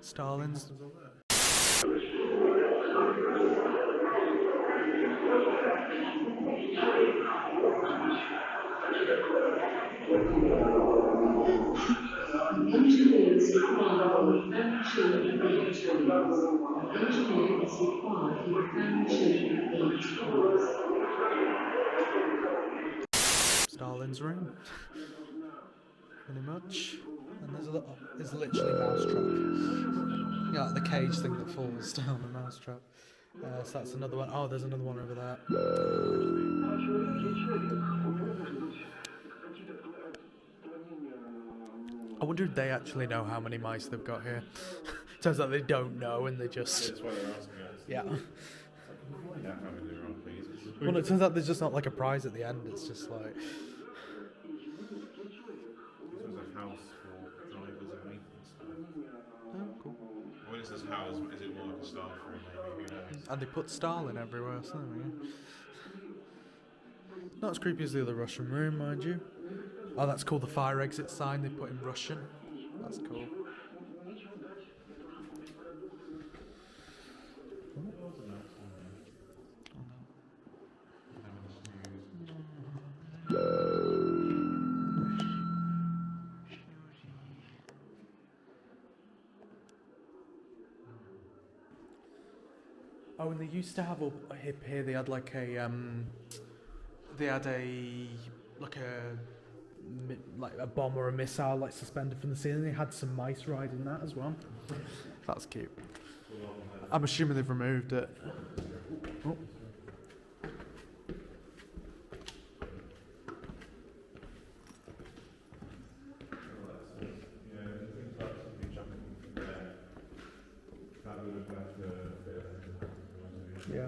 Stalin's. trees. Engineer is required for the family children aged 5. Stalin's room, pretty much. And there's literally mousetrap. You know, like the cage thing that falls down the mousetrap. So that's another one. Oh, there's another one over there. I wonder if they actually know how many mice they've got here. Turns out they don't know, and they just... That's why they're asking us. Yeah. Yeah, how many there are, please. Well, it turns out there's just not like a prize at the end. It's just like... This was a house for drivers and maintenance staff. Oh, cool. When it says house, is it more like a staff room, maybe? Who knows? And they put Stalin everywhere, so there we go. Not as creepy as the other Russian room, mind you. Oh, that's cool, the fire exit sign they put in Russian. That's cool. Oh, and they used to have up here. They had like a like a bomb or a missile like suspended from the ceiling. They had some mice riding that as well. That's cute. I'm assuming they've removed it. Oh. Yeah.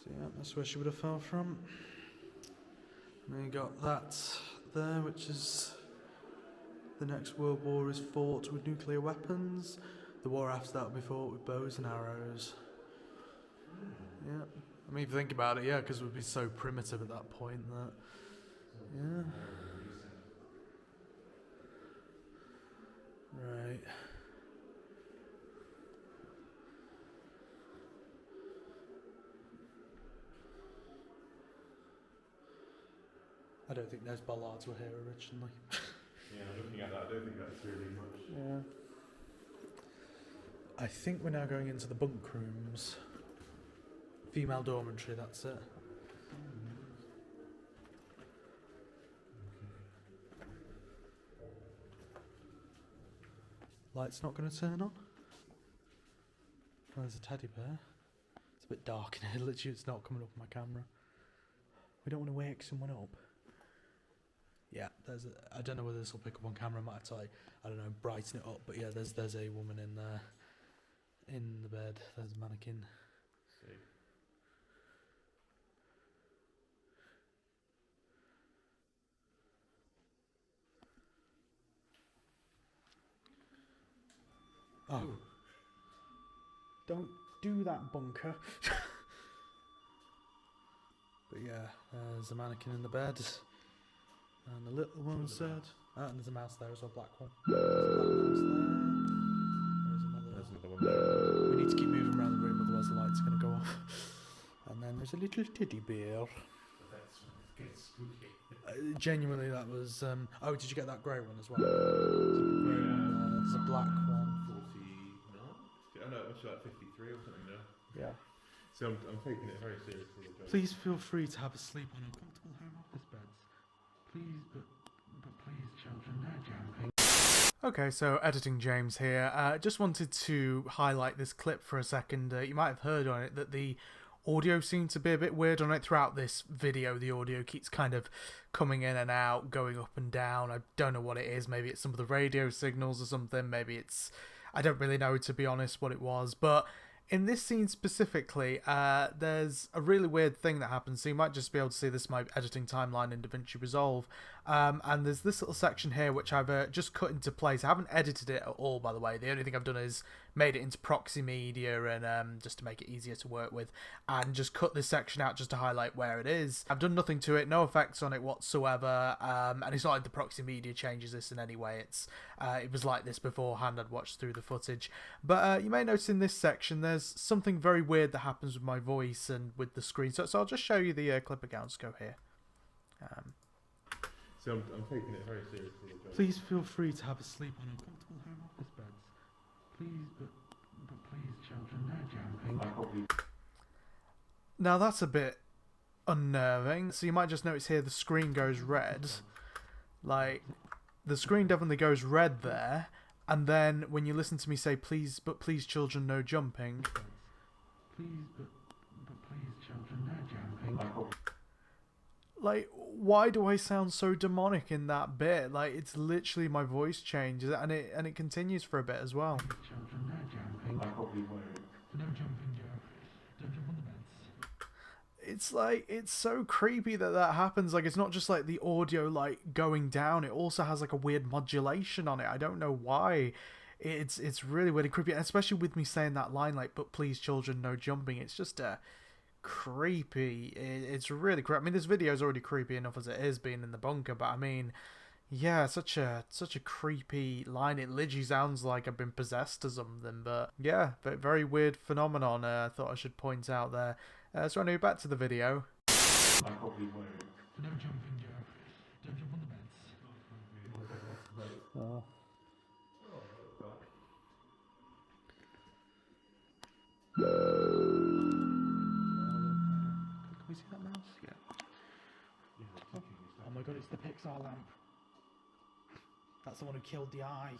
So yeah, that's where she would have fell from. And then you got that there, which is the next world war is fought with nuclear weapons. The war after that will be fought with bows and arrows. Yeah. I mean, if you think about it, yeah, because it would be so primitive at that point that, yeah. Right. I don't think those bollards were here originally. Yeah, looking at that, I don't think that's really much. Yeah. I think we're now going into the bunk rooms. Female dormitory, that's it. Light's not going to turn on. Oh, there's a teddy bear. It's a bit dark in here. Literally, it's not coming up on my camera. We don't want to wake someone up. Yeah, I don't know whether this will pick up on camera. I might have to, like, I don't know, brighten it up. But yeah, there's a woman in there, in the bed. There's a mannequin. See. Oh. Don't do that, bunker. But yeah, there's a mannequin in the bed. And the little one said... Ah, and there's a mouse there as well, black one. There's another one there. We need to keep moving around the room, otherwise the lights are going to go off. And then there's a little teddy bear. That's gets spooky. Genuinely, that was... oh, did you get that grey one as well? There's a black one. 49? I know, it must be like 53 or something now. Yeah. So I'm taking it very seriously. Please feel free to have a sleep on uncomfortable home office beds. Please, but please, children, no jumping. Okay, so editing James here. Just wanted to highlight this clip for a second. You might have heard on it that the audio seemed to be a bit weird on it throughout this video. The audio keeps kind of coming in and out, going up and down. I don't know what it is. Maybe it's some of the radio signals or something. Maybe it's... I don't really know, to be honest, what it was. But in this scene specifically, there's a really weird thing that happens. So you might just be able to see this in my editing timeline in DaVinci Resolve. And there's this little section here which I've just cut into place. I haven't edited it at all, by the way. The only thing I've done is made it into proxy media and just to make it easier to work with, and just cut this section out just to highlight where it is. I've done nothing to it, no effects on it whatsoever, and it's not like the proxy media changes this in any way. It was like this beforehand. I'd watched through the footage, but you may notice in this section there's something very weird that happens with my voice and with the screen. So I'll just show you the clip again. I'll just go here. See, I'm taking it very seriously. Please feel free to have a sleep on uncomfortable home office beds. Please, but please, children, no jumping. Now that's a bit unnerving. So you might just notice here the screen goes red. Like, the screen definitely goes red there. And then when you listen to me say, please, but please, children, no jumping. Please, but please, children, no jumping. Like, why do I sound so demonic in that bit? Like, it's literally my voice changes, and it continues for a bit as well. Children, no jumping. I probably won't. No jumping, Joe. Don't jump on the beds. It's like, it's so creepy that happens. Like, it's not just like the audio like going down. It also has like a weird modulation on it. I don't know why. It's really weird and creepy, and especially with me saying that line like, but please, children, no jumping. It's just creepy. It's really creepy. I mean, this video is already creepy enough as it is being in the bunker, but I mean, yeah, such a creepy line. It literally sounds like I've been possessed or something. But yeah, but very weird phenomenon. I thought I should point out there. So anyway, back to the video. I probably won't. No jumping, Joe. Don't jump on the beds. Oh. Can we see that mouse? Yeah. Oh my god, it's the Pixar lamp. That's the one who killed the eye.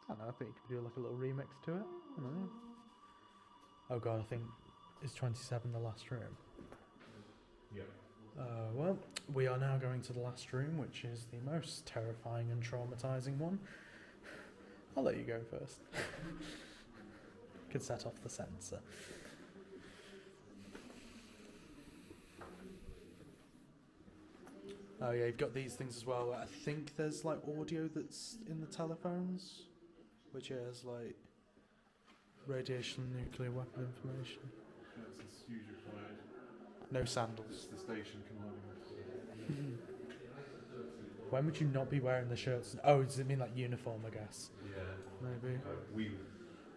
I don't know, I think you could do like a little remix to it. I don't know. Oh god, I think is 27 the last room? Yeah. Well, we are now going to the last room, which is the most terrifying and traumatizing one. I'll let you go first. Could set off the sensor. Oh yeah, you've got these things as well. I think there's like audio that's in the telephones, which has like radiation, nuclear weapon information. That's huge required. No sandals. It's the station commanding. When would you not be wearing the shirts? Oh, does it mean like uniform, I guess? Yeah. Maybe. We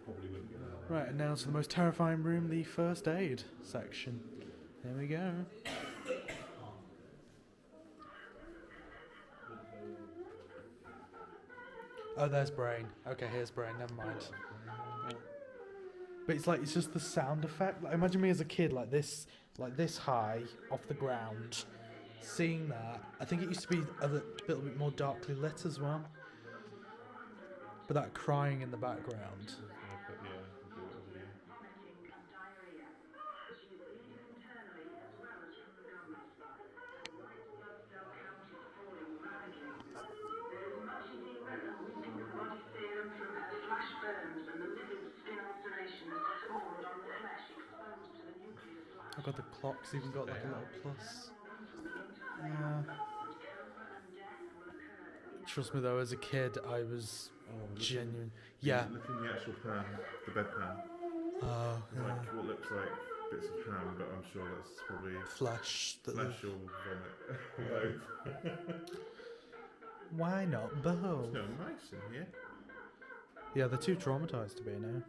probably wouldn't get that. Right, and now to the most terrifying room, the first aid section. There we go. Oh, there's Brain. Okay, here's Brain, never mind. But it's like, it's just the sound effect. Like, imagine me as a kid, like this high, off the ground, seeing that. I think it used to be a little bit more darkly lit as well. But that crying in the background. Oh god, the clock's even got like a little plus. Yeah. Trust me though, as a kid, I was genuine. Yeah. Look in the actual pan, the bed pan. Oh, It's like what looks like bits of ham, but I'm sure that's probably flesh. Flesh or vomit. Both. Why not both? It's no nice in here. Yeah, they're too traumatized to be now.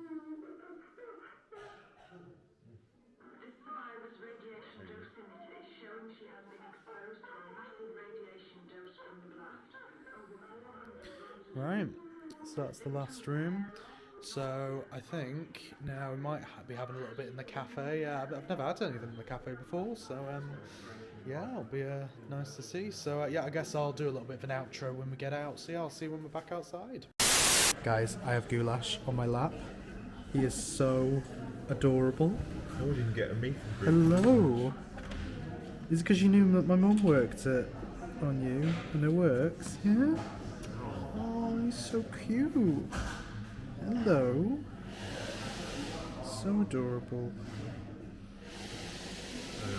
Right, so that's the last room. So I think now we might be having a little bit in the cafe. I've never had anything in the cafe before, so yeah, it'll be nice to see. So yeah, I guess I'll do a little bit of an outro when we get out. So yeah, I'll see you when we're back outside. Guys, I have Goulash on my lap. He is so adorable. I didn't get a meet. Hello. Is it because you knew that my mum worked on you and it works? Yeah. Oh, he's so cute. Hello. So adorable. I'm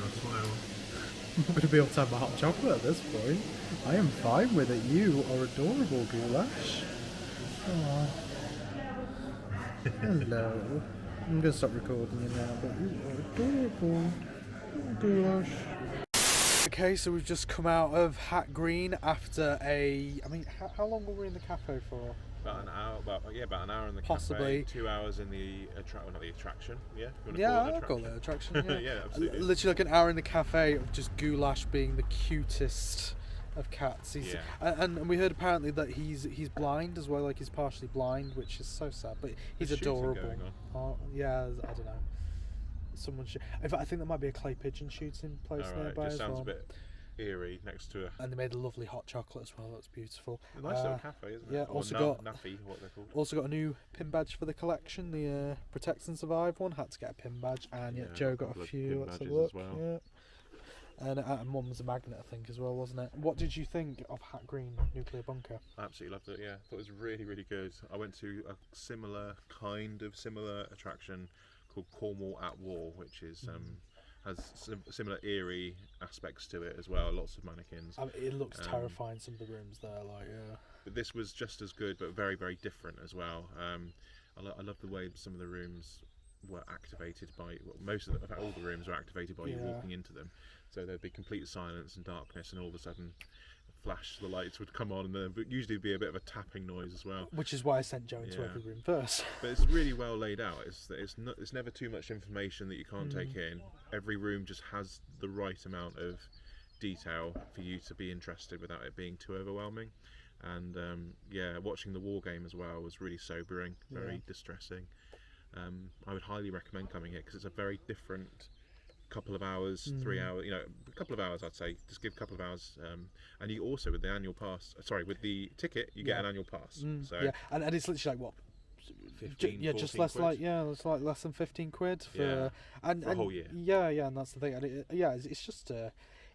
not going to be able to have my hot chocolate at this point. I am fine with it. You are adorable, Goulash. Oh. Hello. I'm going to stop recording you now, but you are adorable. Oh, Goulash. Okay, so we've just come out of Hat Green after I mean, how long were we in the cafe for? About an hour. Well, yeah, about an hour in the Possibly. cafe. 2 hours in the not the attraction. Yeah. I'll call it an attraction. Yeah, yeah, absolutely. Literally like an hour in the cafe of just Goulash being the cutest of cats. And we heard apparently that he's blind as well. Like he's partially blind, which is so sad. But he's There's shooting adorable. going on. Oh, yeah, I don't know. Someone should. In fact, I think there might be a clay pigeon shooting place nearby Just as sounds well. a bit eerie next to a And they made a lovely hot chocolate as well. That's beautiful. nice little cafe, isn't it? Yeah. Or Also got Naffy, what they're called. Also got a new pin badge for the collection. The Protect and Survive one had to get a pin badge, and Joe got couple a of few. pin Let's have a badges look. as well. Yeah. And one was a magnet, I think, as well, wasn't it? What did you think of Hat Green Nuclear Bunker? I absolutely loved it. Yeah, I thought it was really, really good. I went to a similar attraction called Cornwall at War, which is has similar eerie aspects to it as well. Lots of mannequins. I mean, it looks terrifying. Some of the rooms there, But this was just as good, but very, very different as well. I love the way some of the rooms were activated by most of in fact, all the rooms were activated by you walking into them. So there'd be complete silence and darkness, and all of a sudden, the lights would come on, and there would usually be a bit of a tapping noise as well. Which is why I sent Joe into every room first. But it's really well laid out. It's never too much information that you can't take in. Every room just has the right amount of detail for you to be interested without it being too overwhelming. And watching the war game as well was really sobering, very distressing. I would highly recommend coming here because it's a very different couple of hours, 3 hours, a couple of hours I'd say, just give a couple of hours, and you also with the annual pass, with the ticket you get an annual pass. And it's literally like what, 15, just less quid. it's like less than 15 quid for a whole year. And that's the thing. And it's just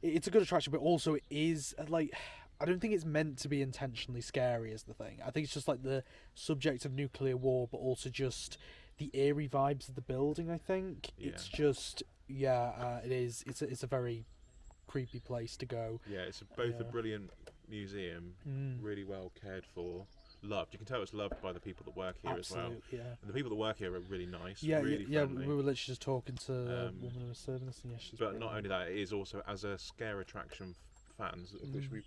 it's a good attraction, but also it is like, I don't think it's meant to be intentionally scary is the thing. I think it's just like the subject of nuclear war, but also just the eerie vibes of the building. I think it's just it is. It's a very creepy place to go. Yeah, it's both a brilliant museum, really well cared for, loved. You can tell it's loved by the people that work here as well. Yeah. And the people that work here are really nice. Yeah, really friendly. We were literally just talking to the woman who was serving us, and she's. But not only that, it is also as a scare attraction fans,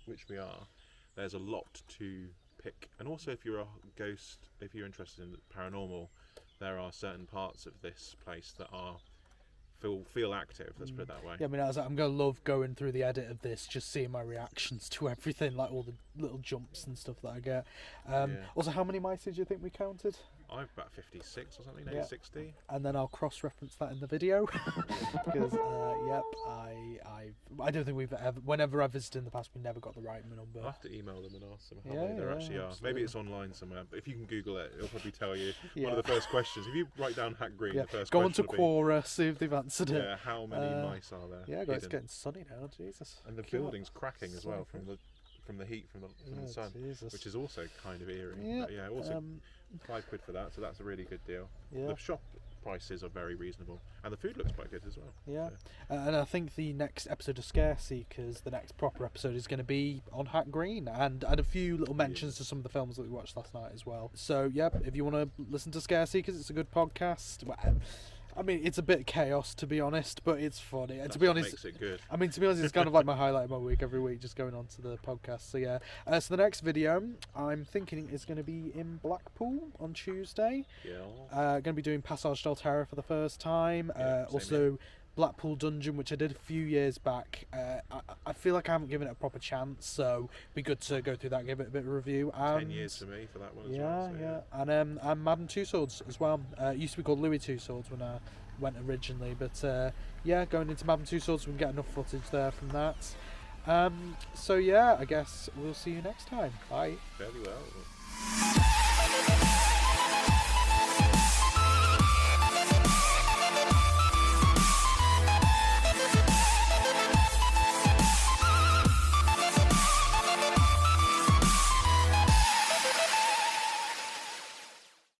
which we are. There's a lot to pick, and also if you're a ghost, if you're interested in paranormal, there are certain parts of this place that are feel active. Let's put it that way. Yeah, I mean, I'm gonna love going through the edit of this, just seeing my reactions to everything, like all the little jumps and stuff that I get. Also, how many mice did you think we counted? I've about 56 or something, maybe 60. And then I'll cross-reference that in the video because I don't think we've ever. Whenever I've visited in the past, we never got the right number. I'll have to email them and ask them how many there actually are. Maybe it's online somewhere, but if you can Google it, it'll probably tell you. One of the first questions. If you write down Hat Green, the first go question on to Quora, see if they've answered it. Yeah, how many mice are there? Yeah, guys, it's getting sunny now. Jesus. And the building's cracking as well from the heat from the sun, which is also kind of eerie. Yeah, but also £5 for that, so that's a really good deal. Yeah. The shop prices are very reasonable, and the food looks quite good as well. Yeah, and I think the next episode of Scare Seekers, the next proper episode, is going to be on Hat Green, and a few little mentions to some of the films that we watched last night as well. So yeah, if you want to listen to Scare Seekers, it's a good podcast. I mean, it's a bit chaos, to be honest, but it's funny. And to be honest, makes it good. I mean, to be honest, it's kind of like my highlight of my week every week, just going on to the podcast. So yeah, so the next video, I'm thinking is going to be in Blackpool on Tuesday. Yeah. Going to be doing Passage del Terror for the first time. Also, here. Blackpool Dungeon, which I did a few years back. I feel like I haven't given it a proper chance, so it'd be good to go through that, give it a bit of a review. 10 years for me for that one as well. So And Madden Two Swords as well. It used to be called Louis Two Swords when I went originally, but going into Madden Two Swords, we can get enough footage there from that. So yeah, I guess we'll see you next time. Bye. Fairly well.